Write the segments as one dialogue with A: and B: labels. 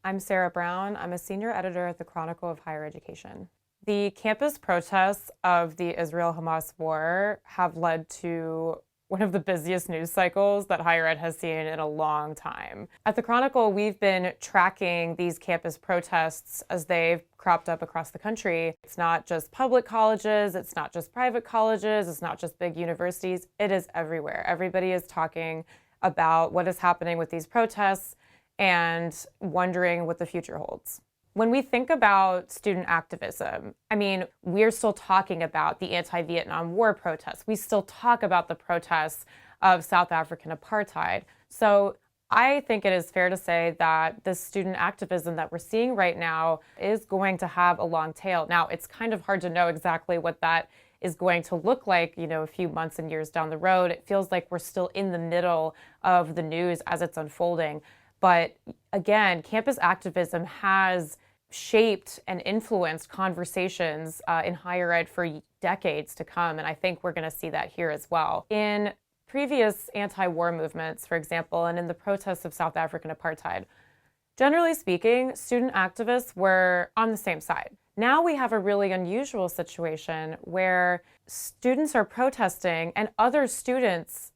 A: I'm Sarah Brown. I'm a senior editor at the Chronicle of Higher Education. The campus protests of the Israel-Hamas war have led to one of the busiest news cycles that higher ed has seen in a long time. At the Chronicle, we've been tracking these campus protests as they've cropped up across the country. It's not just public colleges, it's not just private colleges, it's not just big universities, it is everywhere. Everybody is talking about what is happening with these protests and wondering what the future holds. When we think about student activism, we're still talking about the anti-Vietnam War protests. We still talk about the protests of South African apartheid. So I think it is fair to say that the student activism that we're seeing right now is going to have a long tail. Now, it's kind of hard to know exactly what that is going to look like, a few months and years down the road. It feels like we're still in the middle of the news as it's unfolding. But again, campus activism has shaped and influenced conversations in higher ed for decades to come, and I think we're going to see that here as well. In previous anti-war movements, for example, and in the protests of South African apartheid, generally speaking, student activists were on the same side. Now we have a really unusual situation where students are protesting and other students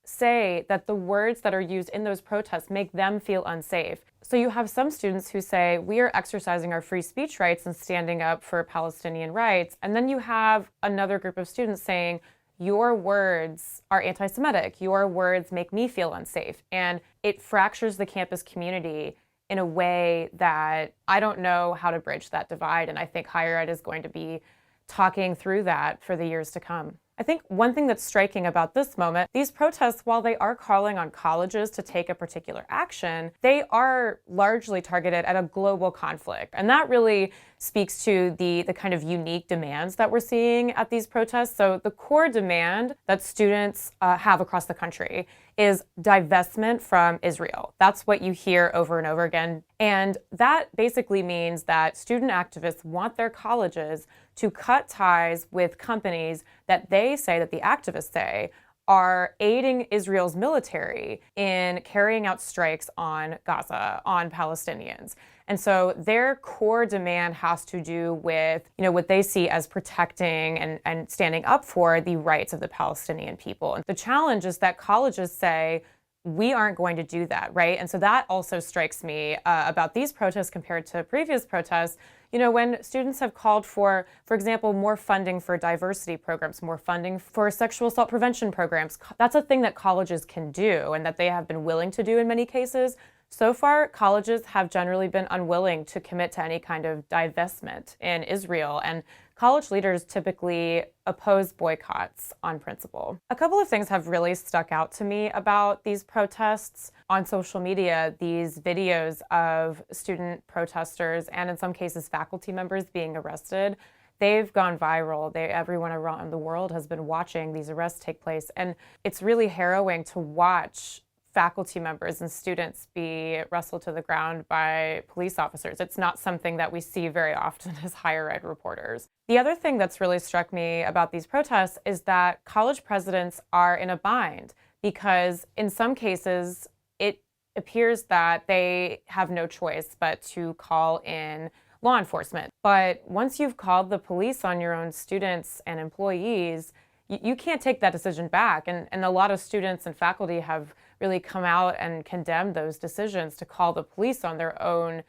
A: say that the words that are used in those protests make them feel unsafe. So you have some students who say, we are exercising our free speech rights and standing up for Palestinian rights. And then you have another group of students saying, your words are anti-Semitic. Your words make me feel unsafe. And it fractures the campus community in a way that I don't know how to bridge that divide. And I think higher ed is going to be talking through that for the years to come. I think one thing that's striking about this moment, these protests, while they are calling on colleges to take a particular action, they are largely targeted at a global conflict. And that really speaks to the kind of unique demands that we're seeing at these protests. So the core demand that students have across the country is divestment from Israel. That's what you hear over and over again. And that basically means that student activists want their colleges to cut ties with companies that they say, that the activists say, are aiding Israel's military in carrying out strikes on Gaza, on Palestinians. And so their core demand has to do with, what they see as protecting and standing up for the rights of the Palestinian people. And the challenge is that colleges say, we aren't going to do that, right? And so that also strikes me about these protests compared to previous protests. When students have called for example, more funding for diversity programs, more funding for sexual assault prevention programs, that's a thing that colleges can do and that they have been willing to do in many cases. So far, colleges have generally been unwilling to commit to any kind of divestment in Israel, and college leaders typically oppose boycotts on principle. A couple of things have really stuck out to me about these protests on social media, these videos of student protesters and in some cases faculty members being arrested. They've gone viral. Everyone around the world has been watching these arrests take place, and it's really harrowing to watch faculty members and students be wrestled to the ground by police officers. It's not something that we see very often as higher ed reporters. The other thing that's really struck me about these protests is that college presidents are in a bind because in some cases it appears that they have no choice but to call in law enforcement. But once you've called the police on your own students and employees, you can't take that decision back. And a lot of students and faculty have really come out and condemned those decisions to call the police on their own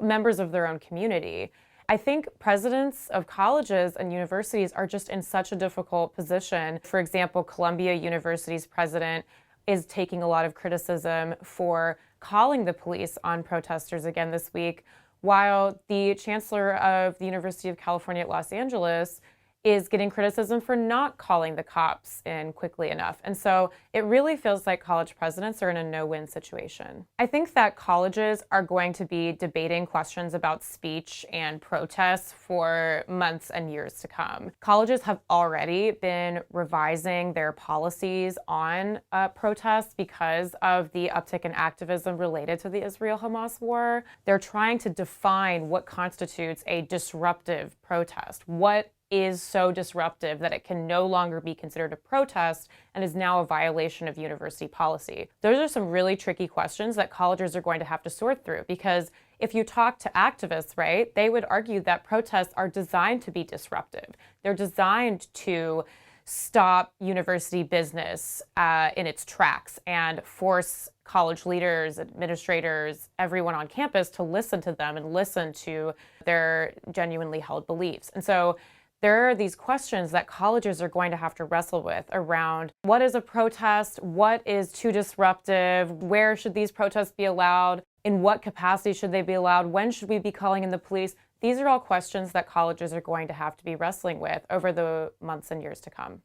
A: members of their own community. I think presidents of colleges and universities are just in such a difficult position. For example, Columbia University's president is taking a lot of criticism for calling the police on protesters again this week, while the chancellor of the University of California at Los Angeles is getting criticism for not calling the cops in quickly enough. And so it really feels like college presidents are in a no-win situation. I think that colleges are going to be debating questions about speech and protests for months and years to come. Colleges have already been revising their policies on protests because of the uptick in activism related to the Israel-Hamas war. They're trying to define what constitutes a disruptive protest. What is so disruptive that it can no longer be considered a protest and is now a violation of university policy? Those are some really tricky questions that colleges are going to have to sort through, because if you talk to activists, right, they would argue that protests are designed to be disruptive. They're designed to stop university business in its tracks and force college leaders, administrators, everyone on campus to listen to them and listen to their genuinely held beliefs. And so there are these questions that colleges are going to have to wrestle with around what is a protest, what is too disruptive, where should these protests be allowed, in what capacity should they be allowed, when should we be calling in the police? These are all questions that colleges are going to have to be wrestling with over the months and years to come.